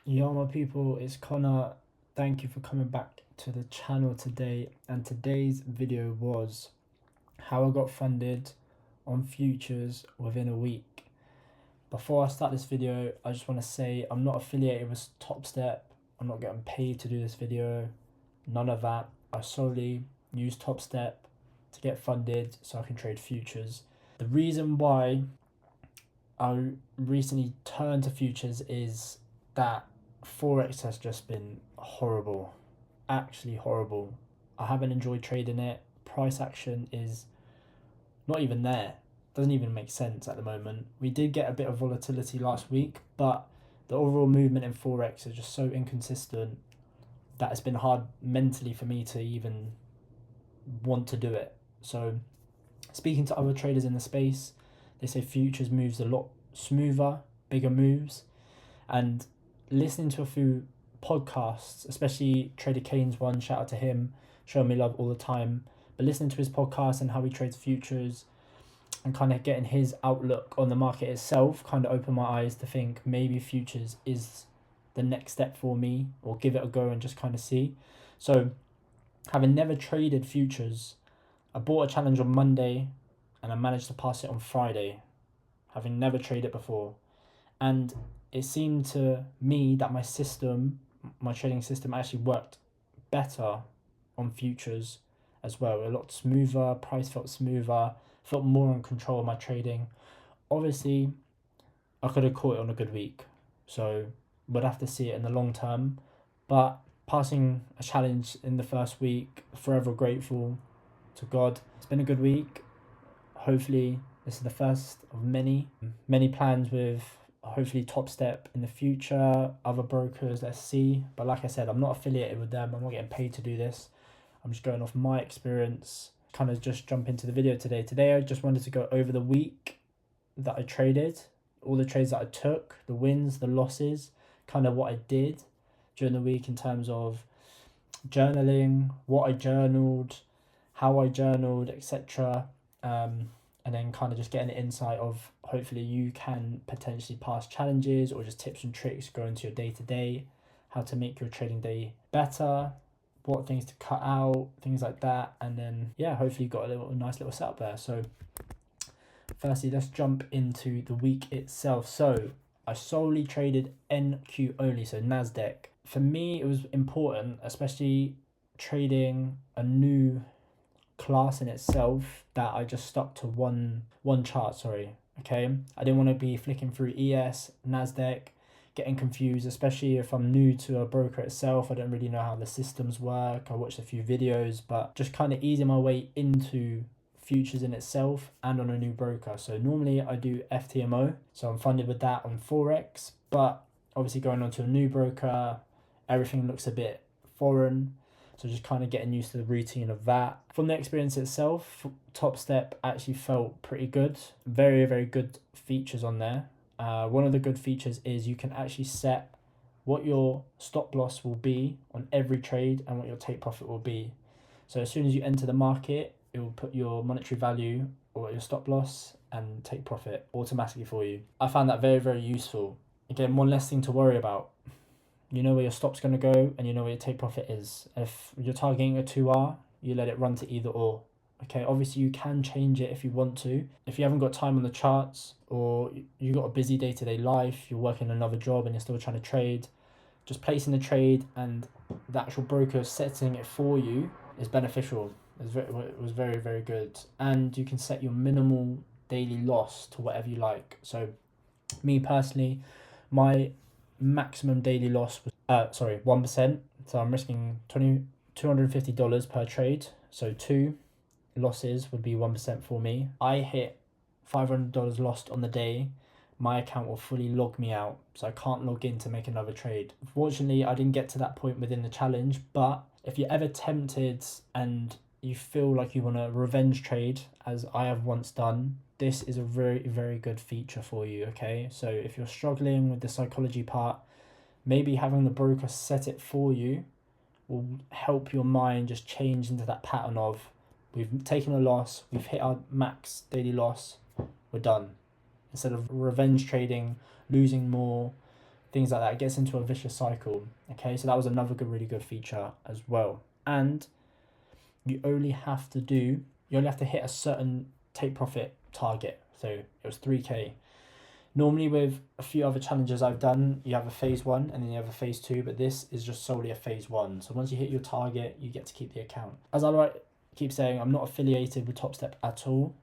Yo, my people, it's Connor. Thank you for coming back to the channel today. And today's video was how I got funded on futures within a week. Before I start this video, I just want to say I'm not affiliated with Topstep. I'm not getting paid to do this video. None of that. I solely use Topstep to get funded so I can trade futures. The reason why I recently turned to futures is that Forex has just been horrible, actually horrible. I haven't enjoyed trading it. Price action is not even there. Doesn't even make sense at the moment. We did get a bit of volatility last week, but the overall movement in Forex is just so inconsistent that it's been hard mentally for me to even want to do it. So, speaking to other traders in the space, they say futures moves a lot smoother, bigger moves, and listening to a few podcasts, especially Trader Kane's one, shout out to him, showing me love all the time. But listening to his podcast and how he trades futures and kind of getting his outlook on the market itself kind of opened my eyes to think maybe futures is the next step for me, or give it a go and just kind of see. So, having never traded futures, I bought a challenge on Monday and I managed to pass it on Friday, having never traded it before. And it seemed to me that my trading system actually worked better on futures as well. A lot smoother, price felt smoother, felt more in control of my trading. Obviously, I could have caught it on a good week, so we'd have to see it in the long term. But passing a challenge in the first week, forever grateful to God. It's been a good week. Hopefully, this is the first of many plans with hopefully Topstep in the future, other brokers, let's see. But like I said, I'm not affiliated with them. I'm not getting paid to do this. I'm just going off my experience. Kind of just jump into the video today. Today, I just wanted to go over the week that I traded, all the trades that I took, the wins, the losses, kind of what I did during the week in terms of journaling, what I journaled, how I journaled, etc. And then kind of just getting an insight of hopefully you can potentially pass challenges or just tips and tricks go into your day-to-day, how to make your trading day better, what things to cut out, things like that. And then hopefully you got a nice little setup there. So firstly, let's jump into the week itself. So I solely traded NQ only, so NASDAQ. For me, it was important, especially trading a new class in itself, that I just stuck to one chart. Okay, I didn't want to be flicking through ES, NASDAQ, getting confused, especially if I'm new to a broker itself. I don't really know how the systems work. I watched a few videos, but just kind of easing my way into futures in itself and on a new broker. So normally I do FTMO, so I'm funded with that on Forex, but obviously going on to a new broker, everything looks a bit foreign. So just kind of getting used to the routine of that. From the experience itself, Topstep actually felt pretty good. Very, very good features on there. One of the good features is you can actually set what your stop loss will be on every trade and what your take profit will be. So as soon as you enter the market, it will put your monetary value or your stop loss and take profit automatically for you. I found that very, very useful. Again, one less thing to worry about. You know where your stop's going to go and you know where your take profit is. If you're targeting a 2R, you let it run to either or. Okay, obviously you can change it if you want to. If you haven't got time on the charts, or you've got a busy day-to-day life, you're working another job and you're still trying to trade, just placing the trade and the actual broker setting it for you is beneficial. It was very, very good. And you can set your minimal daily loss to whatever you like. So me personally, my maximum daily loss was 1%. So I'm risking $250 per trade. So 2 losses would be 1% for me. I hit $500 lost on the day, my account will fully log me out, so I can't log in to make another trade. Fortunately, I didn't get to that point within the challenge, but if you're ever tempted and you feel like you want a revenge trade, as I have once done, this is a very, very good feature for you, okay? So if you're struggling with the psychology part, maybe having the broker set it for you will help your mind just change into that pattern of, we've taken a loss, we've hit our max daily loss, we're done. Instead of revenge trading, losing more, things like that. It gets into a vicious cycle. Okay, so that was another really good feature as well. And you only have to hit a certain take profit target. So it was 3k. Normally with a few other challenges I've done, you have a phase 1 and then you have a phase 2, but this is just solely a phase 1. So once you hit your target, you get to keep the account. As I keep saying, I'm not affiliated with Topstep at all,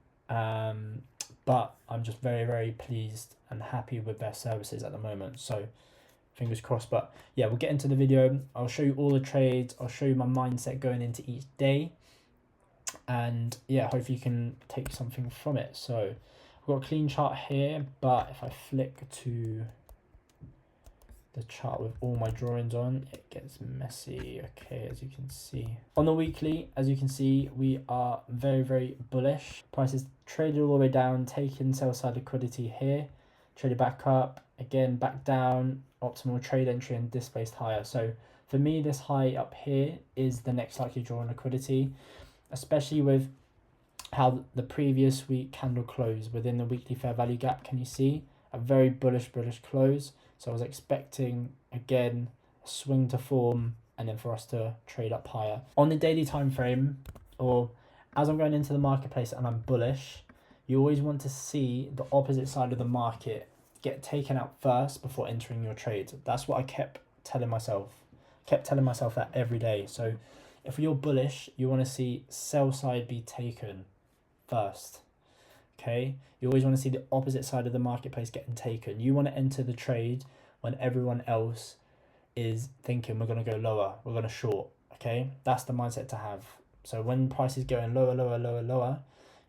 but I'm just very, very pleased and happy with their services at the moment. So fingers crossed. But yeah, we'll get into the video. I'll show you all the trades. I'll show you my mindset going into each day. And yeah, hopefully you can take something from it. So we've got a clean chart here, but if I flick to the chart with all my drawings on, it gets messy. Okay, as you can see. On the weekly, as you can see, we are very, very bullish. Prices traded all the way down, taking sell side liquidity here, traded back up, again back down, optimal trade entry and displaced higher. So for me, this high up here is the next likely draw on liquidity, especially with how the previous week candle closed within the weekly fair value gap. Can you see a very bullish close? So I was expecting again a swing to form and then for us to trade up higher. On the daily time frame, or as I'm going into the marketplace and I'm bullish, you always want to see the opposite side of the market get taken out first before entering your trade. That's what I kept telling myself. Kept telling myself that every day. So if you're bullish, you want to see sell side be taken first. Okay, you always want to see the opposite side of the marketplace getting taken. You want to enter the trade when everyone else is thinking we're going to go lower, we're going to short. Okay, that's the mindset to have. So when price is going lower,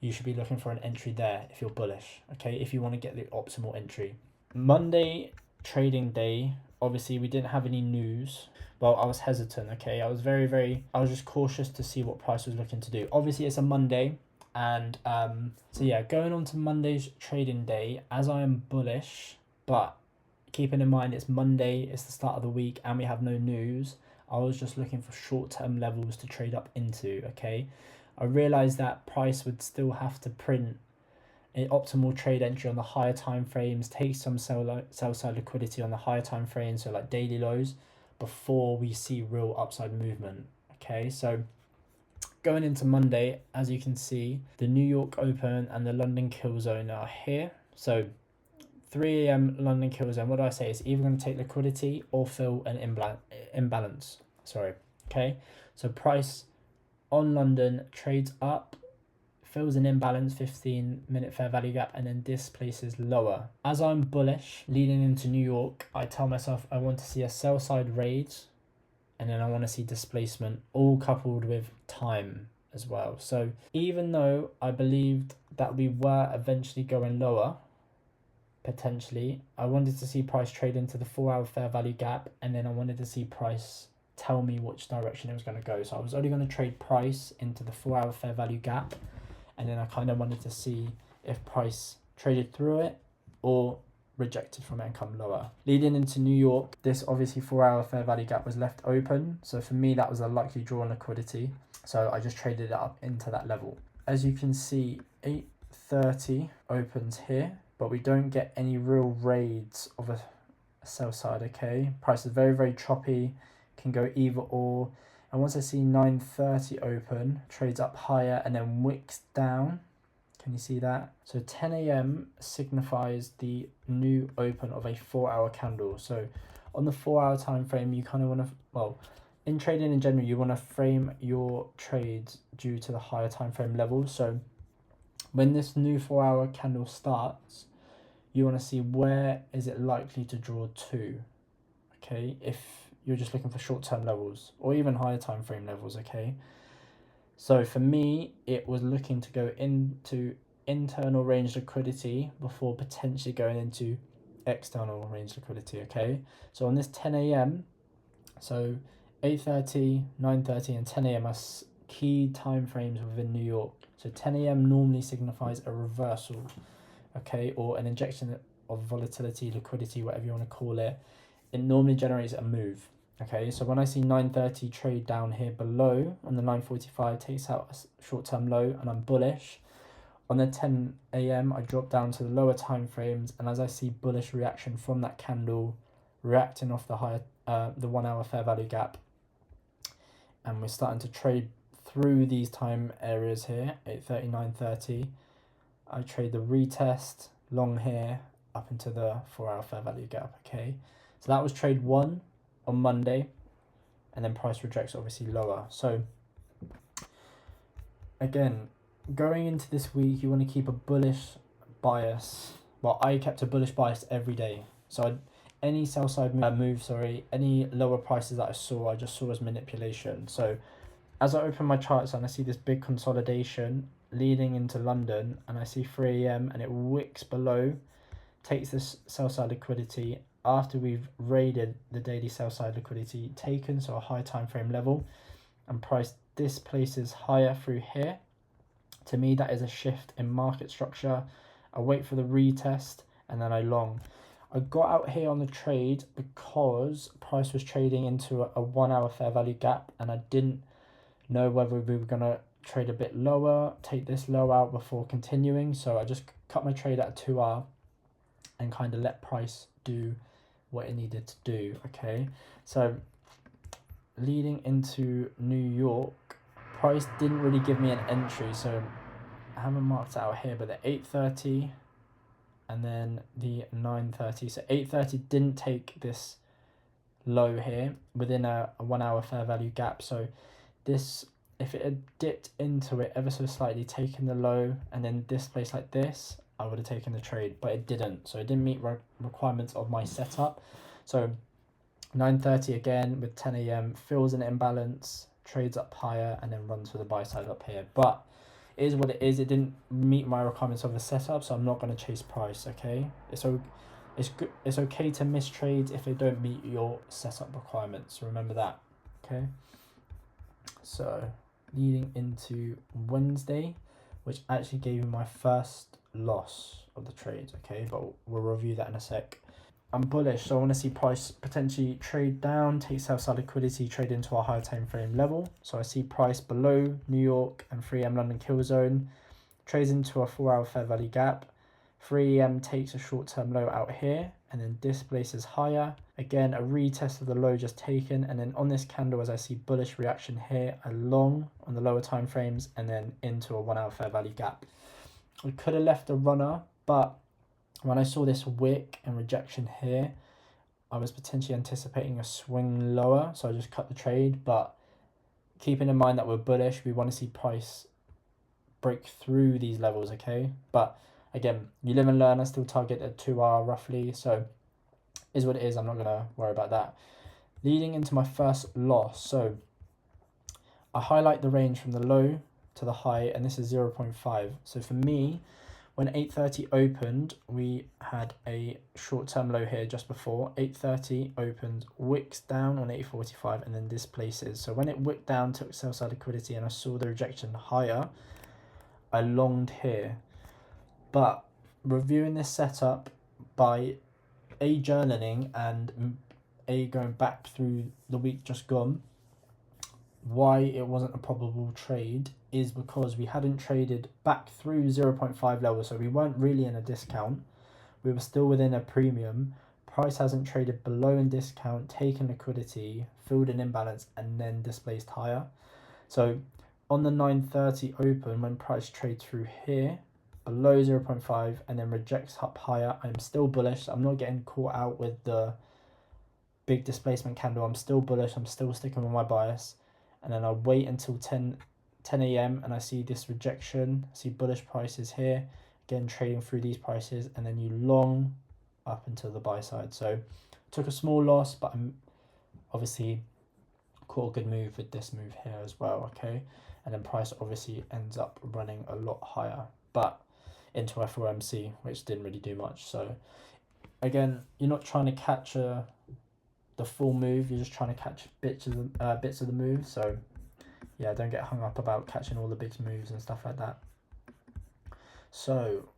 you should be looking for an entry there if you're bullish. Okay, if you want to get the optimal entry. Monday trading day, obviously we didn't have any news. Well, I was hesitant. Okay, I was just cautious to see what price was looking to do. Obviously it's a Monday. And so yeah, going on to Monday's trading day, as I am bullish, but keeping in mind it's Monday, it's the start of the week and we have no news, I was just looking for short-term levels to trade up into. Okay, I realized that price would still have to print an optimal trade entry on the higher time frames, take some sell side liquidity on the higher time frames, so like daily lows, before we see real upside movement. Okay, so going into Monday, as you can see, the New York Open and the London Kill Zone are here. So 3 a.m. London Kill Zone, what do I say? It's either going to take liquidity or fill an imbalance. Sorry. Okay. So price on London trades up, fills an imbalance, 15-minute fair value gap, and then displaces lower. As I'm bullish leading into New York, I tell myself I want to see a sell side raid, and then I want to see displacement, all coupled with time as well. So even though I believed that we were eventually going lower, potentially, I wanted to see price trade into the 4-hour fair value gap, and then I wanted to see price tell me which direction it was going to go. So I was only going to trade price into the 4-hour fair value gap, and then I kind of wanted to see if price traded through it or rejected from it and come lower. Leading into New York, this obviously 4-hour fair value gap was left open. So for me, that was a likely draw on liquidity. So I just traded it up into that level. As you can see, 8:30 opens here, but we don't get any real raids of a sell side. Okay, price is very, very choppy, can go either or. And once I see 9:30 open, trades up higher and then wicks down. Can you see that? So 10 a.m. signifies the new open of a 4-hour candle. So on the 4-hour time frame, you kind of want to, well, in trading in general, you want to frame your trades due to the higher time frame levels. So when this new 4-hour candle starts, you want to see where is it likely to draw to. Okay, if you're just looking for short-term levels or even higher time frame levels. Okay. So for me, it was looking to go into internal range liquidity before potentially going into external range liquidity. Okay, so on this 10 a.m, so 8:30, 9:30 and 10 a.m are key time frames within New York. So 10 a.m normally signifies a reversal, okay, or an injection of volatility, liquidity, whatever you want to call it. It normally generates a move. Okay, so when I see 9:30 trade down here below on the 9:45, takes out a short-term low and I'm bullish. On the 10 a.m, I drop down to the lower time frames, and as I see bullish reaction from that candle, reacting off the higher, the 1 hour fair value gap, and we're starting to trade through these time areas here, 8:30, 9:30. I trade the retest long here up into the 4 hour fair value gap. Okay, so that was trade one on Monday, and then price rejects obviously lower. So again, going into this week, you want to keep a bullish bias. Well, I kept a bullish bias every day. So any sell side move, any lower prices that I saw, I just saw as manipulation. So as I open my charts and I see this big consolidation leading into London, and I see 3 a.m. and it wicks below, takes this sell side liquidity after we've raided the daily sell side liquidity taken, so a high time frame level, and price displaces higher through here. To me, that is a shift in market structure. I wait for the retest and then I long. I got out here on the trade because price was trading into a 1 hour fair value gap, and I didn't know whether we were going to trade a bit lower, take this low out before continuing. So I just cut my trade at a 2 hour and kind of let price do what it needed to do. Okay, so leading into New York, price didn't really give me an entry, so I haven't marked it out here, but the 8:30 and then the 9:30. So 8:30 didn't take this low here within a 1 hour fair value gap. So this, if it had dipped into it ever so slightly, taken the low and then this place like this, I would have taken the trade, but it didn't. So it didn't meet requirements of my setup. So 9:30 again with 10 a.m. fills an imbalance, trades up higher, and then runs for the buy side up here. But it is what it is. It didn't meet my requirements of the setup, so I'm not going to chase price. Okay, it's good. It's okay to miss trades if they don't meet your setup requirements. Remember that. Okay. So leading into Wednesday, which actually gave me my first loss of the trade. Okay, but we'll review that in a sec. I'm bullish, so I want to see price potentially trade down, take sell side liquidity, trade into a higher time frame level. So I see price below New York and 3 a.m. London kill zone, trades into a 4 hour fair value gap. 3 a.m. takes a short term low out here and then displaces higher. Again, a retest of the low just taken, and then on this candle, as I see bullish reaction here, a long on the lower time frames and then into a 1 hour fair value gap. We could have left a runner, but when I saw this wick and rejection here, I was potentially anticipating a swing lower, so I just cut the trade. But keeping in mind that we're bullish, we want to see price break through these levels, okay? But again, you live and learn. I still target at 2 hour roughly, so is what it is. I'm not going to worry about that. Leading into my first loss, so I highlight the range from the low to the high, and this is 0.5. So for me, when 8:30 opened, we had a short-term low here just before. 8:30 opened, wicks down on 8:45, and then displaces. So when it wicked down, took sell-side liquidity, and I saw the rejection higher, I longed here. But reviewing this setup by A, journaling, and A, going back through the week just gone, why it wasn't a probable trade is because we hadn't traded back through 0.5 level, so we weren't really in a discount. We were still within a premium. Price hasn't traded below in discount, taken liquidity, filled an imbalance, and then displaced higher. So on the 9:30 open, when price trades through here, below 0.5 and then rejects up higher, I'm still bullish. I'm not getting caught out with the big displacement candle. I'm still bullish. I'm still sticking with my bias. And then I'll wait until 10 a.m. and I see this rejection. I see bullish prices here. Again, trading through these prices, and then you long up until the buy side. So took a small loss, but I'm obviously caught a good move with this move here as well, okay? And then price obviously ends up running a lot higher, but into FOMC, which didn't really do much. So again, you're not trying to catch the full move, you're just trying to catch bits of the move. So yeah, don't get hung up about catching all the big moves and stuff like that. So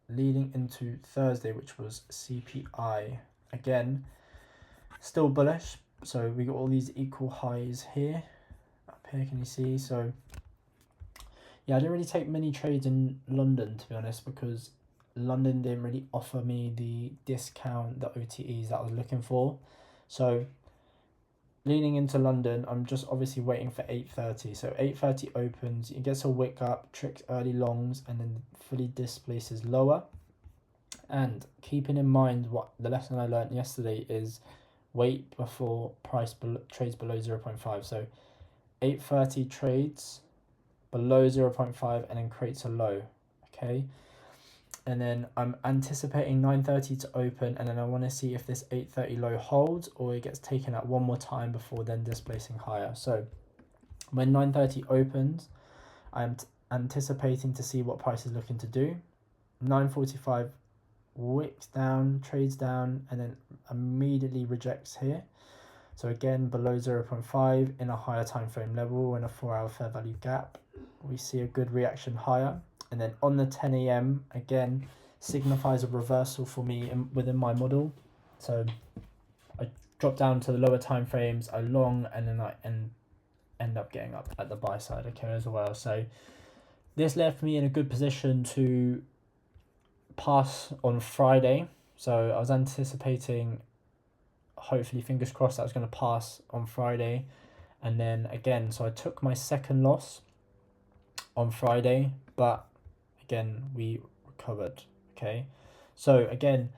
leading into Thursday, which was CPI, again still bullish. So we got all these equal highs here, up here, can you see? So yeah, I didn't really take many trades in London, to be honest, because London didn't really offer me the discount, the OTEs that I was looking for. So leaning into London, I'm just obviously waiting for 8:30. So 8:30 opens, it gets a wick up, tricks early longs, and then fully displaces lower. And keeping in mind what the lesson I learned yesterday is wait before trades below 0.5. So 8:30 trades below 0.5 and then creates a low. Okay. And then I'm anticipating 9:30 to open, and then I want to see if this 8:30 low holds or it gets taken out one more time before then displacing higher. So when 9:30 opens, I'm anticipating to see what price is looking to do. 9:45 wicks down, trades down, and then immediately rejects here. So again, below 0.5 in a higher time frame level and a 4-hour fair value gap, we see a good reaction higher. And then on the 10 a.m. again signifies a reversal for me within my model. So I drop down to the lower time frames, I long, and then I end up getting up at the buy side, okay, as well. So this left me in a good position to pass on Friday. So I was anticipating, hopefully fingers crossed, that I was going to pass on Friday. And then again, so I took my second loss on Friday, but again we recovered. Okay, so again,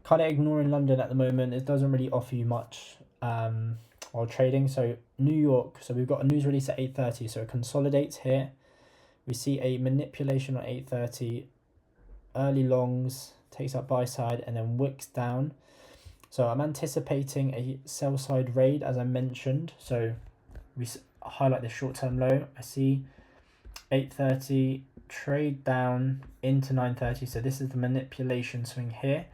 kind of ignoring London at the moment, it doesn't really offer you much while trading. So New York, so we've got a news release at 8:30, so it consolidates here, we see a manipulation on 8:30, early longs, takes up buy side, and then wicks down. So I'm anticipating a sell side raid, as I mentioned. So we highlight the short term low, I see 8:30 trade down into 9:30. So this is the manipulation swing here,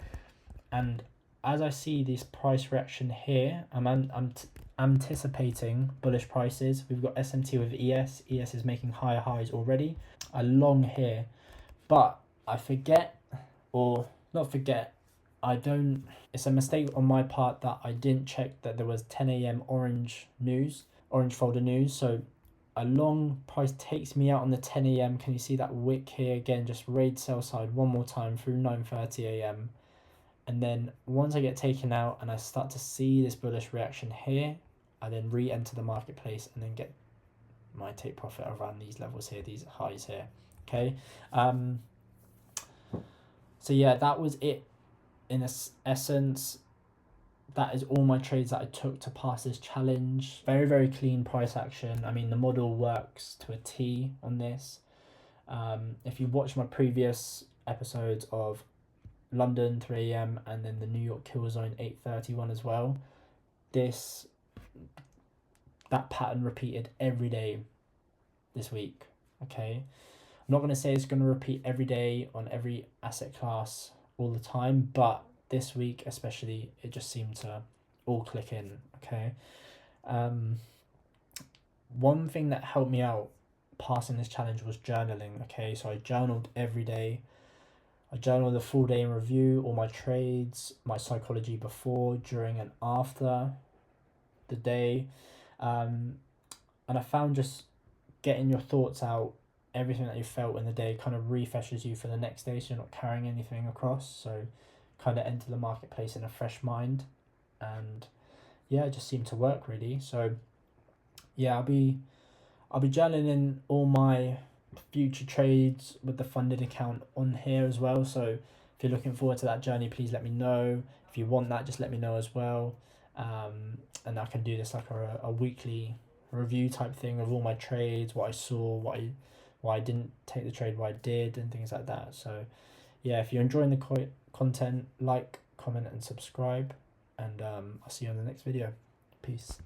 and as I see this price reaction here, I'm anticipating bullish prices. We've got SMT with ES is making higher highs already. I long here, but I forget, or not forget, it's a mistake on my part that I didn't check that there was 10 a.m. orange folder news. So a long price takes me out on the 10 a.m. Can you see that wick here? Again, just raid sell side one more time through 9:30 a.m. And then once I get taken out and I start to see this bullish reaction here, I then re-enter the marketplace and then get my take profit around these levels here, these highs here. Okay. So yeah, that was it in essence. That is all my trades that I took to pass this challenge. Very, very clean price action. I mean, the model works to a T on this. If you watch my previous episodes of London 3 a.m. and then the New York kill zone 8:31 as well, that pattern repeated every day this week. Okay, I'm not going to say it's going to repeat every day on every asset class all the time, but this week especially, it just seemed to all click in. Okay. One thing that helped me out passing this challenge was journaling. Okay, so I journaled every day. I journaled the full day in review, all my trades, my psychology before, during, and after the day. And I found just getting your thoughts out, everything that you felt in the day, kind of refreshes you for the next day, so you're not carrying anything across. So kind of enter the marketplace in a fresh mind, and yeah, it just seemed to work really. So yeah, I'll be journaling all my future trades with the funded account on here as well. So if you're looking forward to that journey, please let me know. If you want that, just let me know as well. And I can do this like a weekly review type thing of all my trades, what I saw, why I didn't take the trade, why I did, and things like that. So yeah, if you're enjoying the content, like, comment, and subscribe, and I'll see you on the next video. Peace.